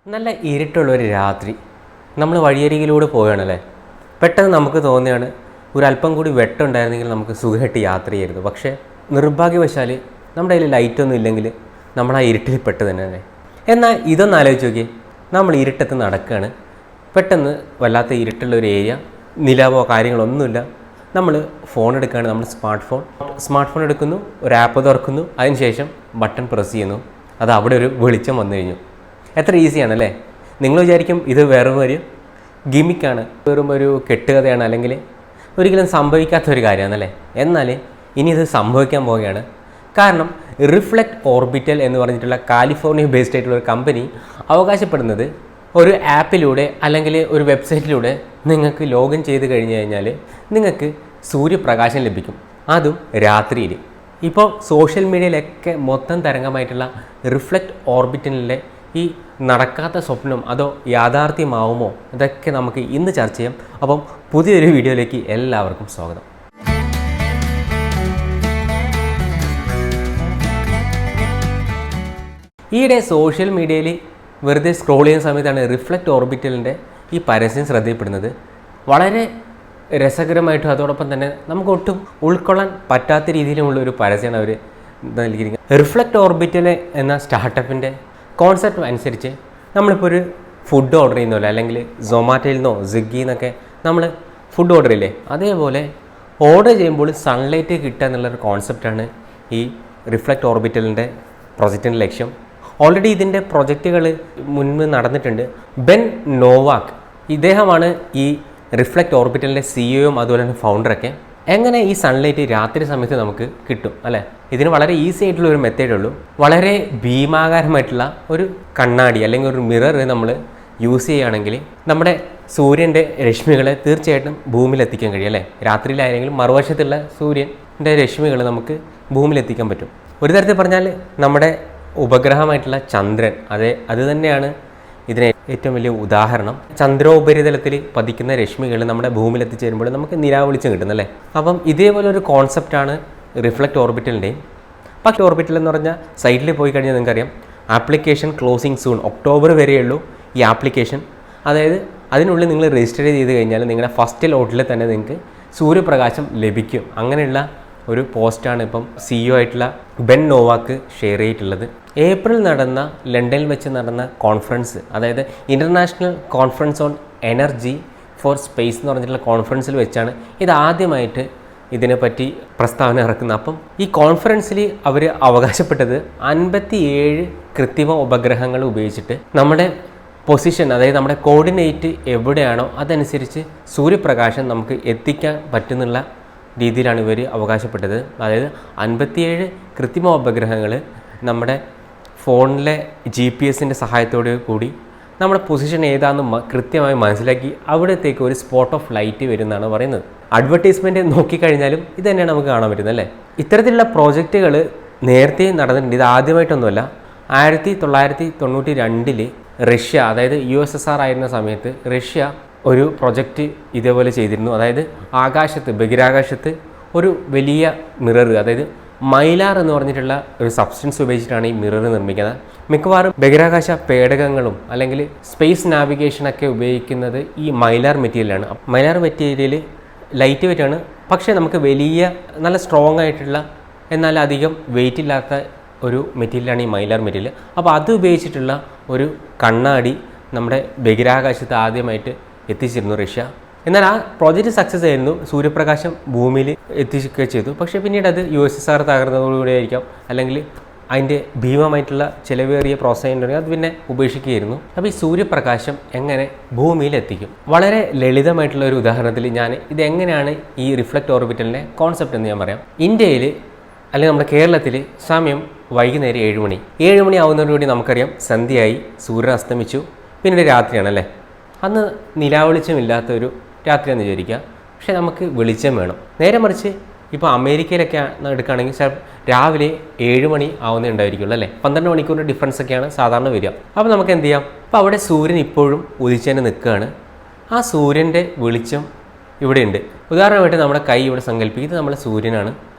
നല്ല ഇരുട്ടുള്ളൊരു രാത്രി നമ്മൾ വഴിയരികിലൂടെ പോവുകയാണല്ലേ. പെട്ടെന്ന് നമുക്ക് തോന്നുകയാണ് ഒരല്പം കൂടി വെട്ടമുണ്ടായിരുന്നെങ്കിൽ നമുക്ക് സുഖമായിട്ട് യാത്ര ചെയ്യായിരുന്നു. പക്ഷേ നിർഭാഗ്യവശാൽ നമ്മുടെ കയ്യിൽ ലൈറ്റൊന്നും ഇല്ലെങ്കിൽ നമ്മൾ ആ ഇരുട്ടിൽ പെട്ട് തന്നെ. എന്നാൽ ഇതൊന്ന് ആലോചിച്ച് നോക്കി, നമ്മൾ ഇരുട്ടത്ത് നടക്കുകയാണ്, പെട്ടെന്ന് വല്ലാത്ത ഇരുട്ടുള്ള ഒരു ഏരിയ, നിലാവോ കാര്യങ്ങളൊന്നുമില്ല. നമ്മൾ ഫോൺ എടുക്കുകയാണ്, നമ്മൾ സ്മാർട്ട് ഫോൺ എടുക്കുന്നു, ഒരു ആപ്പ് തുറക്കുന്നു, അതിനുശേഷം ബട്ടൺ പ്രസ് ചെയ്യുന്നു, അത് അവിടെ ഒരു വെളിച്ചം വന്നു കഴിഞ്ഞു. എത്ര ഈസിയാണല്ലേ. നിങ്ങൾ വിചാരിക്കും ഇത് വെറും ഒരു ഗിമിക്കാണ്, വെറും ഒരു കെട്ടുകഥയാണ്, അല്ലെങ്കിൽ ഒരിക്കലും സംഭവിക്കാത്തൊരു കാര്യമാണല്ലേ. എന്നാൽ ഇനി ഇത് സംഭവിക്കാൻ പോവുകയാണ്. കാരണം റിഫ്ലക്റ്റ് ഓർബിറ്റൽ എന്ന് പറഞ്ഞിട്ടുള്ള കാലിഫോർണിയ ബേസ്ഡ് ആയിട്ടുള്ള ഒരു കമ്പനി അവകാശപ്പെടുന്നത് ഒരു ആപ്പിലൂടെ അല്ലെങ്കിൽ ഒരു വെബ്സൈറ്റിലൂടെ നിങ്ങൾക്ക് ലോഗിൻ ചെയ്ത് കഴിഞ്ഞ് കഴിഞ്ഞാൽ നിങ്ങൾക്ക് സൂര്യപ്രകാശം ലഭിക്കും, അതും രാത്രിയിൽ. ഇപ്പോൾ സോഷ്യൽ മീഡിയയിലൊക്കെ മൊത്തം തരംഗമായിട്ടുള്ള റിഫ്ലക്റ്റ് ഓർബിറ്റലിലെ ഈ നടക്കാത്ത സ്വപ്നം അതോ യാഥാർത്ഥ്യമാവുമോ, ഇതൊക്കെ നമുക്ക് ഇന്ന് ചർച്ച ചെയ്യാം. അപ്പം പുതിയൊരു വീഡിയോയിലേക്ക് എല്ലാവർക്കും സ്വാഗതം. ഈയിടെ സോഷ്യൽ മീഡിയയിൽ വെറുതെ സ്ക്രോൾ ചെയ്യുന്ന സമയത്താണ് റിഫ്ലക്റ്റ് ഓർബിറ്റലിൻ്റെ ഈ പരസ്യം ശ്രദ്ധയിൽപ്പെടുന്നത്. വളരെ രസകരമായിട്ടും അതോടൊപ്പം തന്നെ നമുക്ക് ഒട്ടും ഉൾക്കൊള്ളാൻ പറ്റാത്ത രീതിയിലുമുള്ള ഒരു പരസ്യമാണ് അവർ നൽകിയിരിക്കുന്നത്. റിഫ്ലക്റ്റ് ഓർബിറ്റൽ എന്ന സ്റ്റാർട്ടപ്പിൻ്റെ കോൺസെപ്റ്റ് അനുസരിച്ച് നമ്മളിപ്പോൾ ഒരു ഫുഡ് ഓർഡർ ചെയ്യുന്നല്ലോ, അല്ലെങ്കിൽ സൊമാറ്റോയിൽ നിന്നോ സ്വിഗ്ഗിയിൽ നിന്നൊക്കെ നമ്മൾ ഫുഡ് ഓർഡർ ചെയ്യില്ലേ, അതേപോലെ ഓർഡർ ചെയ്യുമ്പോൾ സൺലൈറ്റ് കിട്ടുക എന്നുള്ളൊരു കോൺസെപ്റ്റാണ് ഈ റിഫ്ലക്റ്റ് ഓർബിറ്റലിൻ്റെ പ്രൊജക്റ്റിൻ്റെ ലക്ഷ്യം. ഓൾറെഡി ഇതിൻ്റെ പ്രൊജക്റ്റുകൾ മുൻപ് നടന്നിട്ടുണ്ട്. ബെൻ നോവാക്ക് ഇദ്ദേഹമാണ് ഈ റിഫ്ലക്റ്റ് ഓർബിറ്റലിൻ്റെ സിഇഒയും അതുപോലെ തന്നെ ഫൗണ്ടറൊക്കെ. എങ്ങനെ ഈ സൺലൈറ്റ് രാത്രി സമയത്ത് നമുക്ക് കിട്ടും അല്ലേ? ഇതിന് വളരെ ഈസി ആയിട്ടുള്ള ഒരു മെത്തേഡേ ഉള്ളൂ. വളരെ ഭീമാകാരമായിട്ടുള്ള ഒരു കണ്ണാടി അല്ലെങ്കിൽ ഒരു മിറർ നമ്മൾ യൂസ് ചെയ്യുകയാണെങ്കിൽ നമ്മുടെ സൂര്യൻ്റെ രശ്മികളെ തീർച്ചയായിട്ടും ഭൂമിയിൽ എത്തിക്കാൻ കഴിയും അല്ലേ. രാത്രിയിലായെങ്കിലും മറുവശത്തുള്ള സൂര്യൻ്റെ രശ്മികൾ നമുക്ക് ഭൂമിയിൽ എത്തിക്കാൻ പറ്റും. ഒരു തരത്തിൽ പറഞ്ഞാൽ നമ്മുടെ ഉപഗ്രഹമായിട്ടുള്ള ചന്ദ്രൻ, അത് തന്നെയാണ് ഇതിന് ഏറ്റവും വലിയ ഉദാഹരണം. ചന്ദ്രോപരിതലത്തിൽ പതിക്കുന്ന രശ്മികൾ നമ്മുടെ ഭൂമിയിൽ എത്തിച്ചേരുമ്പോൾ നമുക്ക് നിലാവെളിച്ചം കിട്ടുന്നല്ലേ. അപ്പം ഇതേപോലെ ഒരു കോൺസെപ്റ്റാണ് റിഫ്ലക്റ്റ് ഓർബിറ്റലിൻ്റെയും. പക്ഷേ ഓർബിറ്റൽ എന്ന് പറഞ്ഞാൽ സൈറ്റിൽ പോയി കഴിഞ്ഞാൽ നിങ്ങൾക്കറിയാം ആപ്ലിക്കേഷൻ ക്ലോസിങ് സൂൺ, ഒക്ടോബർ വരെയുള്ളൂ ഈ ആപ്ലിക്കേഷൻ. അതായത് അതിനുള്ളിൽ നിങ്ങൾ രജിസ്റ്റർ ചെയ്ത് കഴിഞ്ഞാൽ നിങ്ങളുടെ ഫസ്റ്റ് ലോട്ടിൽ തന്നെ നിങ്ങൾക്ക് സൂര്യപ്രകാശം ലഭിക്കും. അങ്ങനെയുള്ള ഒരു പോസ്റ്റാണ് ഇപ്പം സിഇഒ ആയിട്ടുള്ള ബെൻ നോവാക്ക് ഷെയർ ചെയ്തിട്ടുള്ളത്. ഏപ്രിൽ നടന്ന ലണ്ടനിൽ വെച്ച് നടന്ന കോൺഫറൻസ്, അതായത് international conference on energy for space എന്ന് പറഞ്ഞിട്ടുള്ള കോൺഫറൻസിൽ വെച്ചാണ് ഇത് ആദ്യമായിട്ട് ഇതിനെപ്പറ്റി പ്രസ്താവന ഇറക്കുന്നത്. അപ്പം ഈ കോൺഫറൻസിൽ അവർ അവകാശപ്പെട്ടത് 57 കൃത്രിമ ഉപഗ്രഹങ്ങൾ ഉപയോഗിച്ചിട്ട് നമ്മുടെ പൊസിഷൻ, അതായത് നമ്മുടെ കോർഡിനേറ്റ് എവിടെയാണോ അതനുസരിച്ച് സൂര്യപ്രകാശം നമുക്ക് എത്തിക്കാൻ പറ്റുന്നുള്ള രീതിയിലാണ് ഇവർ അവകാശപ്പെട്ടത്. അതായത് 57 കൃത്രിമ ഉപഗ്രഹങ്ങൾ നമ്മുടെ ഫോണിലെ GPS-ൻ്റെ സഹായത്തോടു കൂടി നമ്മുടെ പൊസിഷൻ ഏതാണെന്ന് കൃത്യമായി മനസ്സിലാക്കി അവിടത്തേക്ക് ഒരു സ്പോട്ട് ഓഫ് ലൈറ്റ് വരുന്നതാണ് പറയുന്നത്. അഡ്വർടൈസ്മെൻറ്റ് നോക്കിക്കഴിഞ്ഞാലും ഇത് തന്നെയാണ് നമുക്ക് കാണാൻ പറ്റുന്നത് അല്ലേ. ഇത്തരത്തിലുള്ള പ്രോജക്റ്റുകൾ നേരത്തെ നടന്നിട്ടുണ്ട്, ഇത് ആദ്യമായിട്ടൊന്നുമല്ല. 1992 റഷ്യ, അതായത് USSR ആയിരുന്ന സമയത്ത് റഷ്യ ഒരു പ്രൊജക്റ്റ് ഇതേപോലെ ചെയ്തിരുന്നു. അതായത് ബഹിരാകാശത്ത് ഒരു വലിയ മിറർ, അതായത് മൈലാർ എന്ന് പറഞ്ഞിട്ടുള്ള ഒരു സബ്സ്റ്റൻസ് ഉപയോഗിച്ചിട്ടാണ് ഈ മിറർ നിർമ്മിക്കുന്നത്. മിക്കവാറും ബഹിരാകാശ പേടകങ്ങളും അല്ലെങ്കിൽ സ്പേസ് നാവിഗേഷനൊക്കെ ഉപയോഗിക്കുന്നത് ഈ മൈലാർ മെറ്റീരിയലാണ്. മൈലാർ മെറ്റീരിയൽ ലൈറ്റ് വെയിറ്റ് ആണ്, പക്ഷേ നമുക്ക് വലിയ നല്ല സ്ട്രോങ് ആയിട്ടുള്ള എന്നാൽ അധികം വെയിറ്റ് ഇല്ലാത്ത ഒരു മെറ്റീരിയലാണ് ഈ മൈലാർ മെറ്റീരിയൽ. അപ്പോൾ അത് ഉപയോഗിച്ചിട്ടുള്ള ഒരു കണ്ണാടി നമ്മുടെ ബഹിരാകാശത്ത് ആദ്യമായിട്ട് എത്തിച്ചിരുന്നു റഷ്യ. എന്നാൽ ആ പ്രോജക്റ്റ് സക്സസ് ആയിരുന്നു, സൂര്യപ്രകാശം ഭൂമിയിൽ എത്തിക്കുകയും ചെയ്തു. പക്ഷേ പിന്നീട് അത് USSR തകർന്നതോടുകൂടി ആയിരിക്കാം, അല്ലെങ്കിൽ അതിൻ്റെ ഭീമമായിട്ടുള്ള ചിലവേറിയ പ്രോസസ് ഉണ്ടെങ്കിൽ അത് പിന്നെ ഉപേക്ഷിക്കുകയായിരുന്നു. അപ്പോൾ ഈ സൂര്യപ്രകാശം എങ്ങനെ ഭൂമിയിൽ എത്തിക്കും? വളരെ ലളിതമായിട്ടുള്ള ഒരു ഉദാഹരണത്തിൽ ഞാൻ ഇതെങ്ങനെയാണ് ഈ റിഫ്ലക്റ്റ് ഓർബിറ്റലിൻ്റെ കോൺസെപ്റ്റ് എന്ന് ഞാൻ പറയാം. ഇന്ത്യയിൽ അല്ലെങ്കിൽ നമ്മുടെ കേരളത്തിൽ സമയം വൈകുന്നേരം 7 മണി ആവുന്നതോടുകൂടി നമുക്കറിയാം സന്ധ്യയായി, സൂര്യൻ അസ്തമിച്ചു, പിന്നീട് രാത്രിയാണല്ലേ. അന്ന് നിലാവെളിച്ചമില്ലാത്തൊരു രാത്രിയാണെന്ന് വിചാരിക്കുക, പക്ഷേ നമുക്ക് വെളിച്ചം വേണം. നേരെ മറിച്ച് ഇപ്പോൾ അമേരിക്കയിലൊക്കെ എടുക്കുകയാണെങ്കിൽ രാവിലെ 7 മണി ആവുന്നേ ഉണ്ടായിരിക്കുള്ളൂ അല്ലേ. 12 മണിക്കൂറിൻ്റെ ഡിഫറൻസ് ഒക്കെയാണ് സാധാരണ വരിക. അപ്പോൾ നമുക്ക് എന്ത് ചെയ്യാം? അപ്പോൾ അവിടെ സൂര്യൻ ഇപ്പോഴും ഉദിച്ചതിന് നിൽക്കുകയാണ്. ആ സൂര്യൻ്റെ വെളിച്ചം ഇവിടെയുണ്ട്. ഉദാഹരണമായിട്ട് നമ്മുടെ കൈ ഇവിടെ സങ്കല്പിക്കുക, ഇത് നമ്മുടെ സൂര്യനാണ്.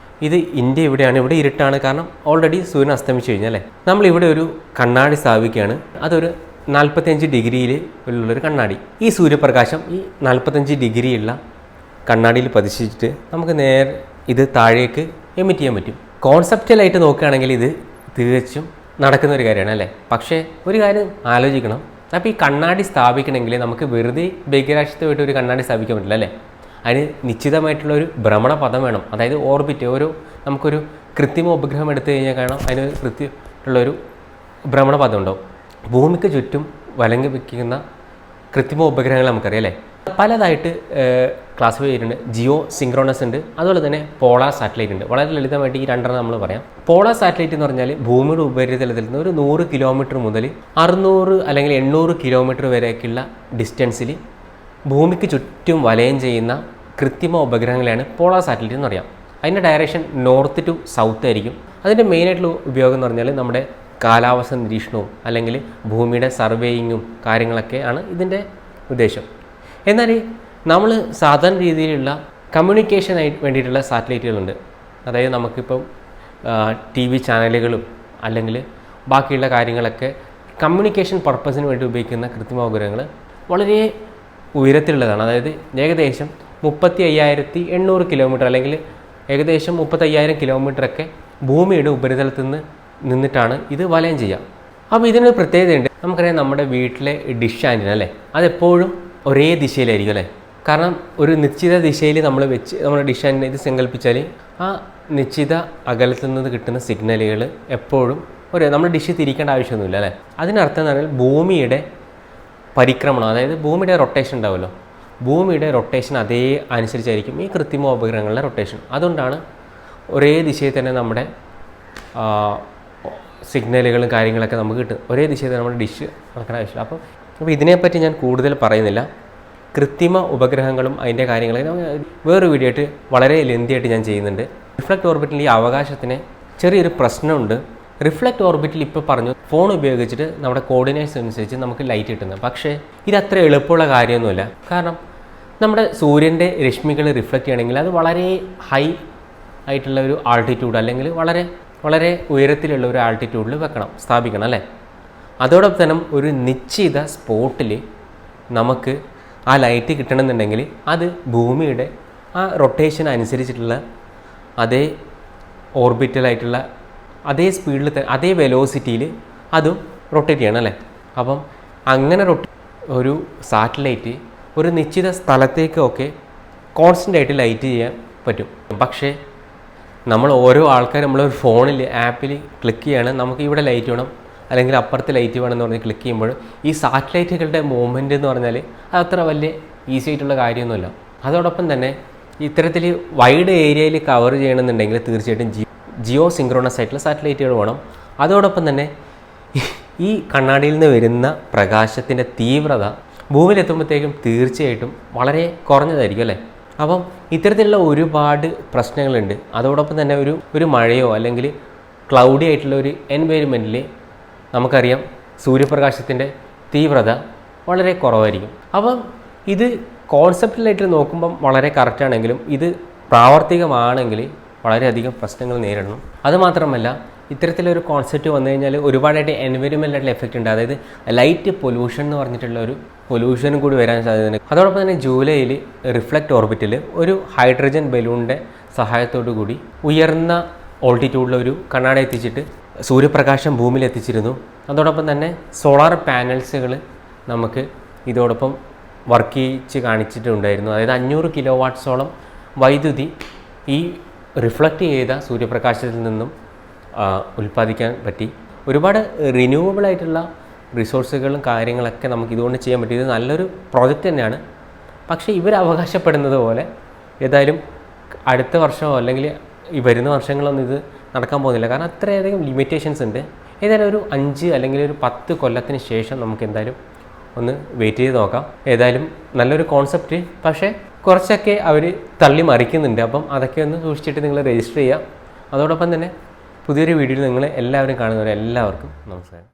ഇത് ഇന്ത്യ ഇവിടെയാണ്, ഇവിടെ ഇരുട്ടാണ്, കാരണം ഓൾറെഡി സൂര്യൻ അസ്തമിച്ചു കഴിഞ്ഞാൽ അല്ലേ. നമ്മളിവിടെ ഒരു കണ്ണാടി സ്ഥാപിക്കുകയാണ്, അതൊരു 45 ഡിഗ്രിയിൽ ഉള്ളൊരു കണ്ണാടി. ഈ സൂര്യപ്രകാശം ഈ 45 ഡിഗ്രിയുള്ള കണ്ണാടിയിൽ പതിച്ചിട്ട് നമുക്ക് നേരെ ഇത് താഴേക്ക് എമിറ്റ് ചെയ്യാൻ പറ്റും. കോൺസെപ്റ്റലായിട്ട് നോക്കുകയാണെങ്കിൽ ഇത് തികച്ചും നടക്കുന്ന ഒരു കാര്യമാണ് അല്ലേ. പക്ഷേ ഒരു കാര്യം ആലോചിക്കണം, അപ്പോൾ ഈ കണ്ണാടി സ്ഥാപിക്കണമെങ്കിൽ നമുക്ക് വെറുതെ ബഹിരാകാശത്തുമായിട്ട് ഒരു കണ്ണാടി സ്ഥാപിക്കാൻ പറ്റില്ല അല്ലേ. അതിന് നിശ്ചിതമായിട്ടുള്ളൊരു ഭ്രമണപഥം വേണം. അതായത് ഓർബിറ്റ്, നമുക്കൊരു കൃത്രിമ ഉപഗ്രഹം എടുത്തു കഴിഞ്ഞാൽ കാണാം അതിന് കൃത്യമുള്ളൊരു ഭ്രമണപഥം ഉണ്ടാവും. ഭൂമിക്ക് ചുറ്റും വലങ്ങി വയ്ക്കുന്ന കൃത്രിമ ഉപഗ്രഹങ്ങൾ നമുക്കറിയാം അല്ലേ. പലതായിട്ട് ക്ലാസിഫൈ ചെയ്തിട്ടുണ്ട്. ജിയോ സിങ്ക്രോണസ് ഉണ്ട്, അതുപോലെ തന്നെ പോളാർ സാറ്റലൈറ്റ് ഉണ്ട്. വളരെ ലളിതമായിട്ട് ഈ രണ്ടെണ്ണം നമ്മൾ പറയാം. പോളാർ സാറ്റലൈറ്റ് എന്ന് പറഞ്ഞാൽ ഭൂമിയുടെ ഉപരിതലത്തിൽ നിന്ന് ഒരു 100 കിലോമീറ്റർ മുതൽ 600 അല്ലെങ്കിൽ 800 കിലോമീറ്റർ വരെയൊക്കെയുള്ള ഡിസ്റ്റൻസിൽ ഭൂമിക്ക് ചുറ്റും വലയം ചെയ്യുന്ന കൃത്രിമ ഉപഗ്രഹങ്ങളെയാണ് പോളാർ സാറ്റലൈറ്റ് എന്ന് പറയാം. അതിൻ്റെ ഡയറക്ഷൻ നോർത്ത് ടു സൗത്ത് ആയിരിക്കും. അതിൻ്റെ മെയിനായിട്ടുള്ള ഉപയോഗം എന്ന് പറഞ്ഞാൽ നമ്മുടെ കാലാവസ്ഥ നിരീക്ഷണവും അല്ലെങ്കിൽ ഭൂമിയുടെ സർവേയിങ്ങും കാര്യങ്ങളൊക്കെ ആണ് ഇതിൻ്റെ ഉദ്ദേശം. എന്നാൽ നമ്മൾ സാധാരണ രീതിയിലുള്ള കമ്മ്യൂണിക്കേഷനായി വേണ്ടിയിട്ടുള്ള സാറ്റലൈറ്റുകളുണ്ട്. അതായത് നമുക്കിപ്പം TV ചാനലുകളും അല്ലെങ്കിൽ ബാക്കിയുള്ള കാര്യങ്ങളൊക്കെ കമ്മ്യൂണിക്കേഷൻ പർപ്പസിന് വേണ്ടി ഉപയോഗിക്കുന്ന കൃത്രിമ ഉപഗ്രഹങ്ങൾ വളരെ ഉയരത്തിലുള്ളതാണ്. അതായത് ഏകദേശം 35,800 കിലോമീറ്റർ അല്ലെങ്കിൽ ഏകദേശം 35,000 കിലോമീറ്ററൊക്കെ ഭൂമിയുടെ ഉപരിതലത്തിൽ നിന്നിട്ടാണ് ഇത് വലയം ചെയ്യുക. അപ്പോൾ ഇതിനൊരു പ്രത്യേകതയുണ്ട്. നമുക്കറിയാം നമ്മുടെ വീട്ടിലെ ഡിഷ് ആൻറ്റിന അല്ലേ, അതെപ്പോഴും ഒരേ ദിശയിലായിരിക്കും അല്ലേ. കാരണം ഒരു നിശ്ചിത ദിശയിൽ നമ്മൾ വെച്ച് നമ്മുടെ ഡിഷ് ആൻറ്റിന ഇത് സങ്കല്പിച്ചാൽ ആ നിശ്ചിത അകലത്തിൽ നിന്ന് കിട്ടുന്ന സിഗ്നലുകൾ എപ്പോഴും നമ്മുടെ ഡിഷ് തിരിക്കേണ്ട ആവശ്യമൊന്നുമില്ല അല്ലേ. അതിനർത്ഥം എന്ന് പറഞ്ഞാൽ ഭൂമിയുടെ പരിക്രമണം, അതായത് ഭൂമിയുടെ റൊട്ടേഷൻ ഉണ്ടാവുമല്ലോ, ഭൂമിയുടെ റൊട്ടേഷൻ അതേ അനുസരിച്ചായിരിക്കും ഈ കൃത്രിമ ഉപഗ്രഹങ്ങളുടെ റൊട്ടേഷൻ. അതുകൊണ്ടാണ് ഒരേ ദിശയിൽ തന്നെ നമ്മുടെ സിഗ്നലുകളും കാര്യങ്ങളൊക്കെ നമുക്ക് കിട്ടും. ഒരേ ദിശയിൽ തന്നെ നമ്മുടെ ഡിഷ് നടക്കാൻ ആവശ്യമില്ല. അപ്പോൾ ഇതിനെപ്പറ്റി ഞാൻ കൂടുതൽ പറയുന്നില്ല. കൃത്രിമ ഉപഗ്രഹങ്ങളും അതിൻ്റെ കാര്യങ്ങളും വേറൊരു വീഡിയോ ആയിട്ട് വളരെ ലെന്തിയായിട്ട് ഞാൻ ചെയ്യുന്നുണ്ട്. റിഫ്ലക്റ്റ് ഓർബിറ്റിൽ ഈ അവകാശത്തിന് ചെറിയൊരു പ്രശ്നമുണ്ട്. റിഫ്ലക്റ്റ് ഓർബിറ്റിൽ ഇപ്പോൾ പറഞ്ഞു ഫോൺ ഉപയോഗിച്ചിട്ട് നമ്മുടെ കോർഡിനേറ്റ്സ് അനുസരിച്ച് നമുക്ക് ലൈറ്റ് കിട്ടുന്നത്. പക്ഷേ ഇതത്ര എളുപ്പമുള്ള കാര്യമൊന്നുമില്ല. കാരണം നമ്മുടെ സൂര്യൻ്റെ രശ്മികൾ റിഫ്ലക്റ്റ് ചെയ്യണമെങ്കിൽ അത് വളരെ ഹൈ ആയിട്ടുള്ള ഒരു ആൾട്ടിറ്റ്യൂഡ് അല്ലെങ്കിൽ വളരെ ഉയരത്തിലുള്ള ഒരു ആൾട്ടിറ്റ്യൂഡിൽ സ്ഥാപിക്കണം അല്ലേ. അതോടൊപ്പം തന്നെ ഒരു നിശ്ചിത സ്പോട്ടിൽ നമുക്ക് ആ ലൈറ്റ് കിട്ടണമെന്നുണ്ടെങ്കിൽ അത് ഭൂമിയുടെ ആ റൊട്ടേഷൻ അനുസരിച്ചിട്ടുള്ള അതേ ഓർബിറ്റലായിട്ടുള്ള അതേ സ്പീഡിൽ അതേ വെലോസിറ്റിയിൽ അതും റൊട്ടേറ്റ് ചെയ്യണം അല്ലേ. അപ്പം അങ്ങനെ ഒരു സാറ്റലൈറ്റ് ഒരു നിശ്ചിത സ്ഥലത്തേക്കൊക്കെ കോൺസ്റ്റൻ്റ് ആയിട്ട് ലൈറ്റ് ചെയ്യാൻ പറ്റും. പക്ഷേ നമ്മൾ ഓരോ ആൾക്കാർ നമ്മളൊരു ഫോണിൽ ആപ്പിൽ ക്ലിക്ക് ചെയ്യാണ്, നമുക്ക് ഇവിടെ ലൈറ്റ് വേണം അല്ലെങ്കിൽ അപ്പുറത്ത് ലൈറ്റ് വേണമെന്ന് പറഞ്ഞ് ക്ലിക്ക് ചെയ്യുമ്പോൾ ഈ സാറ്റലൈറ്റുകളുടെ മൂവ്മെൻറ്റ് എന്ന് പറഞ്ഞാൽ അതത്ര വലിയ ഈസി ആയിട്ടുള്ള കാര്യമൊന്നുമില്ല. അതോടൊപ്പം തന്നെ ഇത്തരത്തിൽ വൈഡ് ഏരിയയിൽ കവർ ചെയ്യണമെന്നുണ്ടെങ്കിൽ തീർച്ചയായിട്ടും ജിയോ സിങ്ക്രോണസ് ആയിട്ടുള്ള സാറ്റലൈറ്റുകൾ വേണം. അതോടൊപ്പം തന്നെ ഈ കണ്ണാടിയിൽ നിന്ന് വരുന്ന പ്രകാശത്തിൻ്റെ തീവ്രത ഭൂമിയിലെത്തുമ്പോഴത്തേക്കും തീർച്ചയായിട്ടും വളരെ കുറഞ്ഞതായിരിക്കും അല്ലേ. അപ്പം ഇത്തരത്തിലുള്ള ഒരുപാട് പ്രശ്നങ്ങളുണ്ട്. അതോടൊപ്പം തന്നെ ഒരു മഴയോ അല്ലെങ്കിൽ ക്ലൗഡി ആയിട്ടുള്ള ഒരു എൻവയൺമെൻറ്റിൽ നമുക്കറിയാം സൂര്യപ്രകാശത്തിൻ്റെ തീവ്രത വളരെ കുറവായിരിക്കും. അപ്പം ഇത് കോൺസെപ്റ്റിലായിട്ട് നോക്കുമ്പം വളരെ കറക്റ്റാണെങ്കിലും ഇത് പ്രാവർത്തികമാണെങ്കിൽ വളരെയധികം പ്രശ്നങ്ങൾ നേരിടണം. അതുമാത്രമല്ല ഇത്തരത്തിലൊരു കോൺസെപ്റ്റ് വന്നു കഴിഞ്ഞാൽ ഒരുപാടായിട്ട് എൻവയൺമെൻറ്റായിട്ടുള്ള എഫക്റ്റ് ഉണ്ട്. അതായത് ലൈറ്റ് പൊല്യൂഷൻ എന്ന് പറഞ്ഞിട്ടുള്ള ഒരു പൊല്യൂഷനും കൂടി വരാൻ സാധ്യതയുണ്ട്. അതോടൊപ്പം തന്നെ ജൂലൈയിൽ റിഫ്ലക്റ്റ് ഓർബിറ്റിൽ ഒരു ഹൈഡ്രജൻ ബലൂണിൻ്റെ സഹായത്തോടു കൂടി ഉയർന്ന ഓൾട്ടിറ്റ്യൂഡിൽ ഒരു കണ്ണാടി എത്തിച്ചിട്ട് സൂര്യപ്രകാശം ഭൂമിയിൽ എത്തിച്ചിരുന്നു. അതോടൊപ്പം തന്നെ സോളാർ പാനൽസുകൾ നമുക്ക് ഇതോടൊപ്പം വർക്ക് ചെയ്യിച്ച് കാണിച്ചിട്ടുണ്ടായിരുന്നു. അതായത് 500 കിലോ വാട്ട്സോളം വൈദ്യുതി ഈ റിഫ്ലക്റ്റ് ചെയ്ത സൂര്യപ്രകാശത്തിൽ നിന്നും ഉൽപ്പാദിക്കാൻ പറ്റി. ഒരുപാട് റിന്യൂവബിൾ ആയിട്ടുള്ള റിസോഴ്സുകളും കാര്യങ്ങളൊക്കെ നമുക്ക് ഇതുകൊണ്ട് ചെയ്യാൻ പറ്റി. ഇത് നല്ലൊരു പ്രോജക്റ്റ് തന്നെയാണ്. പക്ഷേ ഇവർ അവകാശപ്പെടുന്നത് പോലെ ഏതായാലും അടുത്ത വർഷമോ അല്ലെങ്കിൽ ഈ വരുന്ന വർഷങ്ങളൊന്നും ഇത് നടക്കാൻ പോകുന്നില്ല. കാരണം അത്രയധികം ലിമിറ്റേഷൻസ് ഉണ്ട്. ഏതായാലും ഒരു 5 അല്ലെങ്കിൽ ഒരു 10 കൊല്ലത്തിന് ശേഷം നമുക്ക് എന്തായാലും ഒന്ന് വെയിറ്റ് ചെയ്ത് നോക്കാം. ഏതായാലും നല്ലൊരു കോൺസെപ്റ്റ്, പക്ഷേ കുറച്ചൊക്കെ അവർ തള്ളി മറിക്കുന്നുണ്ട്. അപ്പം അതൊക്കെ ഒന്ന് സൂക്ഷിച്ചിട്ട് നിങ്ങൾ രജിസ്റ്റർ ചെയ്യുക. അതോടൊപ്പം തന്നെ പുതിയൊരു വീഡിയോയിൽ നിങ്ങൾ എല്ലാവരും കാണുന്നവരെല്ലാവർക്കും നമസ്കാരം.